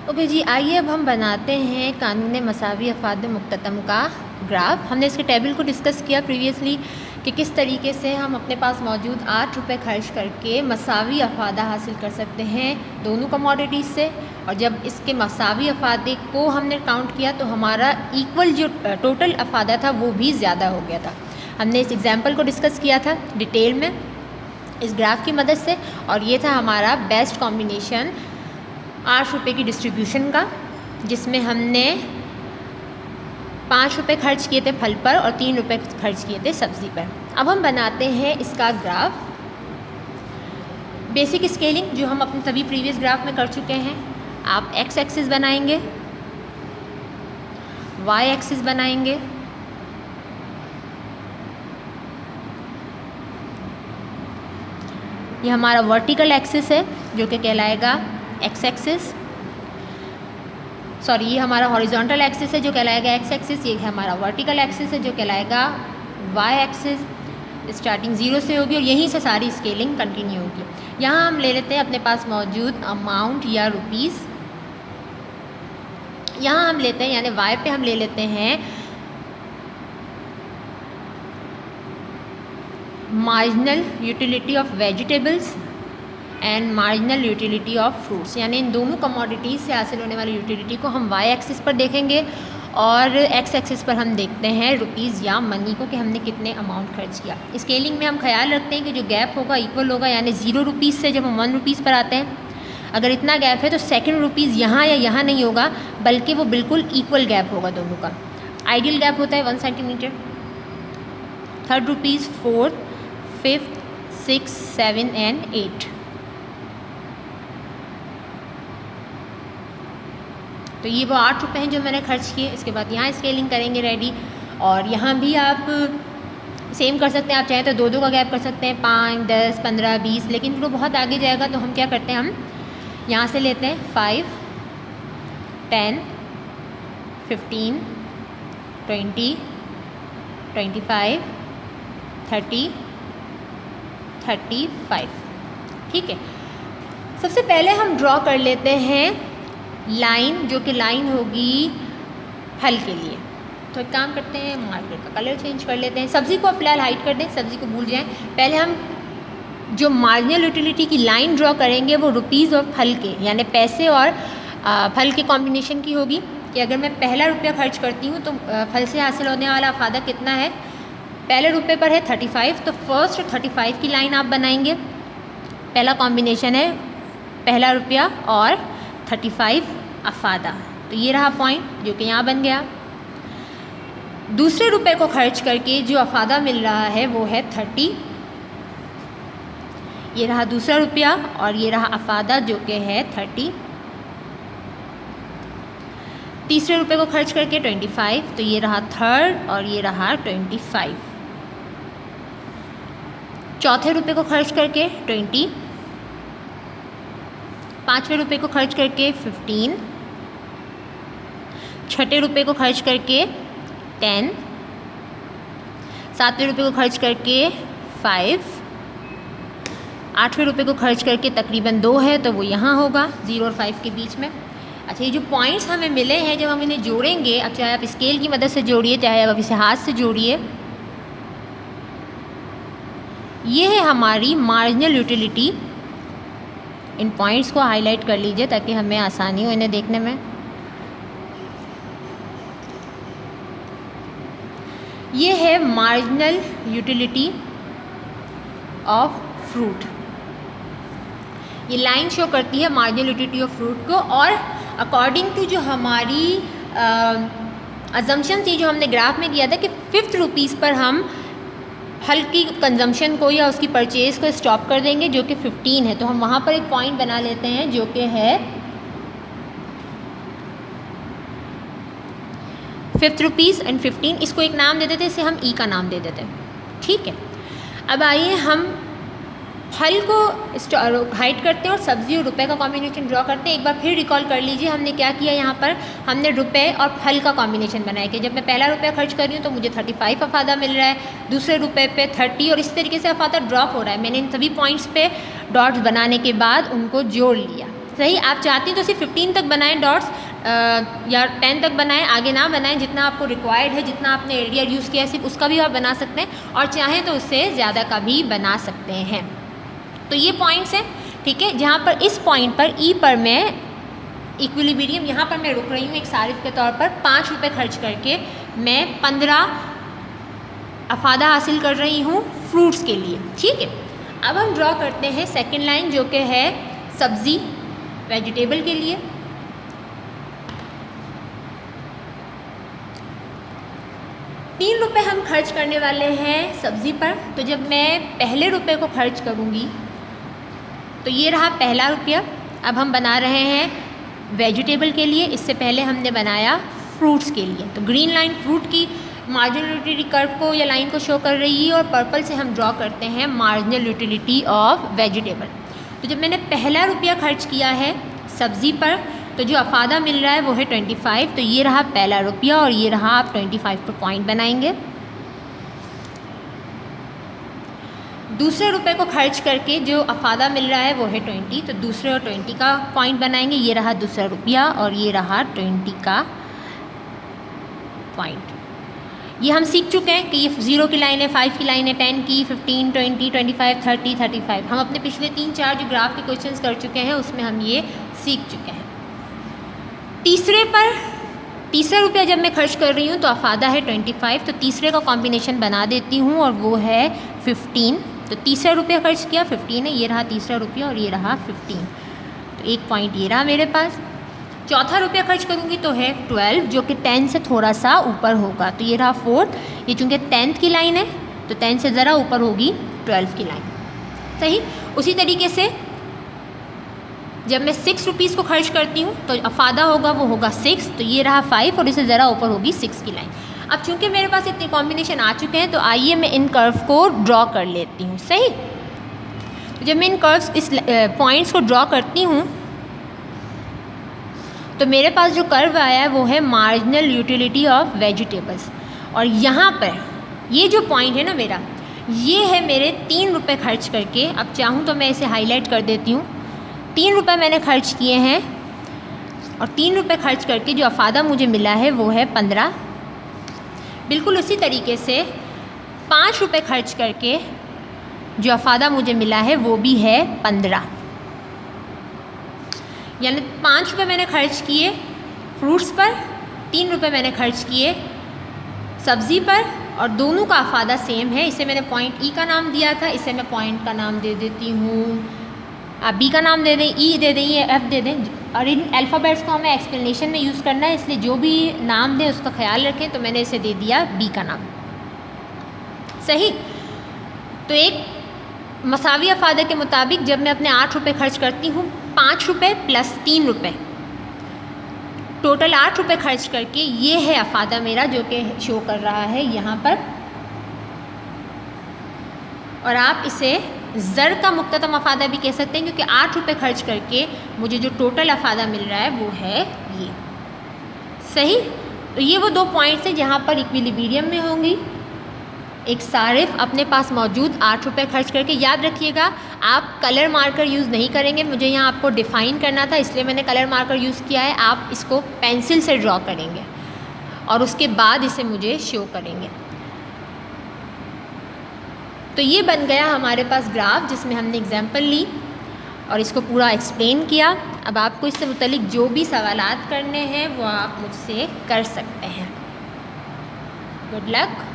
Okay जी, आइए अब हम बनाते हैं कानून मसावी अफाद मुक्ततम का ग्राफ। हमने इसके टेबल को डिस्कस किया प्रीवियसली कि किस तरीके से हम अपने पास मौजूद 8 रुपये खर्च करके मसावी अफादा हासिल कर सकते हैं दोनों कमोडिटीज़ से। और जब इसके मसावी अफादे को हमने काउंट किया तो हमारा इक्वल जो टोटल अफादा था वो भी ज़्यादा हो गया था। हमने इस एग्जाम्पल को डिस्कस किया था डिटेल में इस ग्राफ की मदद से, और ये था हमारा बेस्ट कॉम्बिनेशन 8 रुपये की डिस्ट्रीब्यूशन का, जिसमें हमने 5 रुपये खर्च किए थे फल पर और 3 रुपये खर्च किए थे सब्ज़ी पर। अब हम बनाते हैं इसका ग्राफ। बेसिक स्केलिंग जो हम अपने सभी प्रीवियस ग्राफ में कर चुके हैं। आप एक्स एक्सिस बनाएंगे, वाई एक्सिस बनाएंगे, ये हमारा वर्टिकल एक्सिस है जो कि कहलाएगा एक्स एक्सिस, सॉरी ये हमारा हॉरिजॉन्टल एक्सिस है जो कहलाएगा एक्स एक्सिस, ये हमारा वर्टिकल एक्सिस है जो कहलाएगा वाई एक्सिस। स्टार्टिंग 0 से होगी और यहीं से सारी स्केलिंग कंटिन्यू होगी। यहाँ हम ले लेते हैं अपने पास मौजूद अमाउंट या रुपीज़, यहाँ हम लेते हैं यानी वाई पे हम ले लेते हैं marginal utility of vegetables and marginal utility of fruits, यानी इन दोनों कमोडिटीज़ से हासिल होने वाली यूटिलिटी को हम वाई एक्सिस पर देखेंगे और एक्स एक्सिस पर हम देखते हैं रुपीज़ या मनी को कि हमने कितने अमाउंट खर्च किया। स्केलिंग में हम ख्याल रखते हैं कि जो गैप होगा इक्वल होगा, यानी 0 रुपीज़ से जब हम 1 रुपीज़ पर आते हैं अगर इतना गैप है तो सेकंड रुपीज़ यहाँ या यहाँ नहीं होगा बल्कि वो बिल्कुल इक्वल गैप होगा दोनों का। आइडियल गैप होता है 1 centimetre. Third rupees, fourth, fifth, 6, 7 and 8। तो ये वो 8 रुपये हैं जो मैंने खर्च किए। इसके बाद यहाँ स्केलिंग करेंगे रेडी, और यहाँ भी आप सेम कर सकते हैं। आप चाहें तो 2-2 का गैप कर सकते हैं, 5, 10, 15, 20, लेकिन वो बहुत आगे जाएगा तो हम क्या करते हैं, हम यहाँ से लेते हैं 5, 10, 15, 20, 25, 30, 35। ठीक है, सबसे पहले हम ड्रॉ कर लेते हैं लाइन, जो कि लाइन होगी फल के लिए। तो एक काम करते हैं, मार्कर का कलर चेंज कर लेते हैं। सब्ज़ी को फ़िलहाल हाइड कर दें, सब्ज़ी को भूल जाएं। पहले हम जो मार्जिनल यूटिलिटी की लाइन ड्रॉ करेंगे वो रुपीज़ और फल के, यानी पैसे और फल के कॉम्बिनेशन की होगी। कि अगर मैं पहला रुपया खर्च करती हूँ तो फल से हासिल होने वाला अफादा कितना है, पहले रुपये पर है 35, तो फर्स्ट 35 की लाइन आप बनाएंगे। पहला कॉम्बिनेशन है पहला रुपया और 35 अफादा, तो ये रहा पॉइंट जो कि यहाँ बन गया। दूसरे रुपये को खर्च करके जो अफादा मिल रहा है वो है 30, ये रहा दूसरा रुपया और ये रहा अफादा जो कि है 30। तीसरे रुपये को खर्च करके 25, तो ये रहा थर्ड और ये रहा 25। चौथे रुपये को खर्च करके 20, पाँचवें रुपये को खर्च करके 15, छठे रुपये को खर्च करके 10, सातवें रुपये को खर्च करके 5, आठवें रुपये को खर्च करके तकरीबन 2 है तो वो यहाँ होगा 0 और 5 के बीच में। अच्छा, ये जो पॉइंट्स हमें मिले हैं जब हम इन्हें जोड़ेंगे, अब चाहे आप स्केल की मदद से जोड़िए चाहे आप इसे हाथ से जोड़िए, ये है हमारी मार्जिनल यूटिलिटी। इन पॉइंट्स को हाईलाइट कर लीजिए ताकि हमें आसानी हो इन्हें देखने में। ये है मार्जिनल यूटिलिटी ऑफ फ्रूट। ये लाइन शो करती है मार्जिनल यूटिलिटी ऑफ फ्रूट को, और अकॉर्डिंग टू जो हमारी अजम्पशन थी जो हमने ग्राफ में किया था कि 5th रुपीज़ पर हम फल की कंजम्पशन को या उसकी परचेज़ को स्टॉप कर देंगे जो कि 15 है। तो हम वहाँ पर एक पॉइंट बना लेते हैं जो कि है 5th रुपीज़ एंड 15। इसको एक नाम दे देते, इसे हम ई का नाम दे देते हैं। ठीक है, अब आइए हम फल को हाइड करते हैं और सब्ज़ी और रुपए का कॉम्बिनेशन ड्रॉ करते हैं। एक बार फिर रिकॉल कर लीजिए हमने क्या किया। यहाँ पर हमने रुपए और फल का कॉम्बिनेशन बनाया कि जब मैं पहला रुपया खर्च कर रही हूँ तो मुझे 35 अफादा मिल रहा है, दूसरे रुपए पे 30, और इस तरीके से अफादा ड्रॉप हो रहा है। मैंने इन सभी पॉइंट्स पे डॉट्स बनाने के बाद उनको जोड़ लिया। सही, आप चाहती हैं तो सिर्फ 15 तक बनाएं डॉट्स, या 10 तक बनाएं, आगे ना बनाएं। जितना आपको रिक्वायर्ड है, जितना आपने एरिया यूज़ किया है सिर्फ उसका भी आप बना सकते हैं, और चाहें तो उससे ज़्यादा का भी बना सकते हैं। तो ये पॉइंट्स हैं, ठीक है। जहाँ पर इस पॉइंट पर ई पर मैं इक्विलिब्रियम, यहाँ पर मैं रुक रही हूँ एक सारिफ के तौर पर। 5 रुपये खर्च करके मैं 15 अफादा हासिल कर रही हूँ फ्रूट्स के लिए, ठीक है। अब हम ड्रॉ करते हैं सेकंड लाइन, जो कि है सब्ज़ी, वेजिटेबल के लिए। ₹3 हम खर्च करने वाले हैं सब्ज़ी पर। तो जब मैं पहले रुपए को खर्च करूँगी तो ये रहा पहला रुपया। अब हम बना रहे हैं वेजिटेबल के लिए, इससे पहले हमने बनाया फ्रूट्स के लिए। तो ग्रीन लाइन फ्रूट की मार्जिनल यूटिलिटी कर्व को या लाइन को शो कर रही है, और पर्पल से हम ड्रॉ करते हैं मार्जिनल यूटिलिटी ऑफ वेजिटेबल। तो जब मैंने पहला रुपया खर्च किया है सब्ज़ी पर, तो जो अफादा मिल रहा है वो है 25। तो ये रहा पहला रुपया, और ये रहा, आप 25 पर पॉइंट बनाएंगे। दूसरे रुपए को खर्च करके जो अफादा मिल रहा है वो है 20, तो दूसरे और 20 का पॉइंट बनाएंगे। ये रहा दूसरा रुपया, और ये रहा 20 का पॉइंट। ये हम सीख चुके हैं कि ये 0 की लाइन है, 5 की लाइन है, 10 की, 15, 20, 25, 30, 35। हम अपने पिछले 3-4 जो ग्राफ के क्वेश्चंस कर चुके हैं उसमें हम ये सीख चुके हैं। तीसरा रुपया जब मैं खर्च कर रही हूँ तो अफादा है 25, तो तीसरे का कॉम्बिनेशन बना देती हूँ, और वो है 15। तो तीसरा रुपया खर्च किया, 15 है, ये रहा तीसरा रुपया, और ये रहा 15। तो एक पॉइंट ये रहा मेरे पास। चौथा रुपया खर्च करूँगी तो है 12, जो कि 10 से थोड़ा सा ऊपर होगा। तो ये रहा 4, ये चूँकि 10th की लाइन है तो 10 से ज़रा ऊपर होगी 12 की लाइन, सही। उसी तरीके से जब मैं 6 रुपीज़ को खर्च करती हूँ तो अफादा होगा, वो होगा 6। तो ये रहा 5, और इससे ज़रा ऊपर होगी 6 की लाइन। अब चूँकि मेरे पास इतने कॉम्बिनेशन आ चुके हैं, तो आइए मैं इन कर्व को ड्रॉ कर लेती हूँ, सही। तो जब मैं इन कर्व्स, इस पॉइंट्स को ड्रॉ करती हूँ, तो मेरे पास जो कर्व आया है वो है मार्जिनल यूटिलिटी ऑफ वेजिटेबल्स। और यहाँ पर ये जो पॉइंट है ना मेरा, ये है मेरे 3 रुपये खर्च करके। अब चाहूँ तो मैं इसे हाईलाइट कर देती हूँ। 3 रुपये मैंने खर्च किए हैं, और 3 रुपये खर्च करके जो अफादा मुझे मिला है वो है 15। बिल्कुल उसी तरीके से 5 रुपये खर्च करके जो अफादा मुझे मिला है वो भी है 15। यानी 5 रुपये मैंने खर्च किए फ्रूट्स पर, 3 रुपये मैंने खर्च किए सब्ज़ी पर, और दोनों का अफादा सेम है। इसे मैंने पॉइंट ई का नाम दिया था, इसे मैं पॉइंट का नाम दे देती हूँ। आप बी का नाम दे दें, ई दे दें, या एफ दे दें। और इन अल्फ़ाबेट्स को हमें एक्सप्लेनेशन में यूज़ करना है, इसलिए जो भी नाम दें उसका ख्याल रखें। तो मैंने इसे दे दिया बी का नाम, सही। तो एक मसावी अफादे के मुताबिक जब मैं अपने 8 रुपये खर्च करती हूँ, 5 रुपये प्लस 3 रुपये, टोटल 8 रुपये खर्च करके ये है अफादा मेरा, जो कि शो कर रहा है यहाँ पर। और आप इसे ज़र का मुख्ततम अफादा भी कह सकते हैं, क्योंकि 8 रुपये खर्च करके मुझे जो टोटल अफादा मिल रहा है वो है ये, सही। तो ये वो 2 पॉइंट्स हैं जहाँ पर इक्विलिब्रियम में होंगी। एक सारिफ अपने पास मौजूद 8 रुपये खर्च करके। याद रखिएगा, आप कलर मार्कर यूज़ नहीं करेंगे, मुझे यहाँ आपको डिफ़ाइन करना था इसलिए मैंने कलर मार्कर यूज़ किया है। आप इसको पेंसिल से ड्रॉ करेंगे और उसके बाद इसे मुझे शो करेंगे। तो ये बन गया हमारे पास ग्राफ, जिसमें हमने एग्जाम्पल ली और इसको पूरा एक्सप्लेन किया। अब आपको इससे मुतल्लिक जो भी सवालात करने हैं वो आप मुझसे कर सकते हैं। Good luck.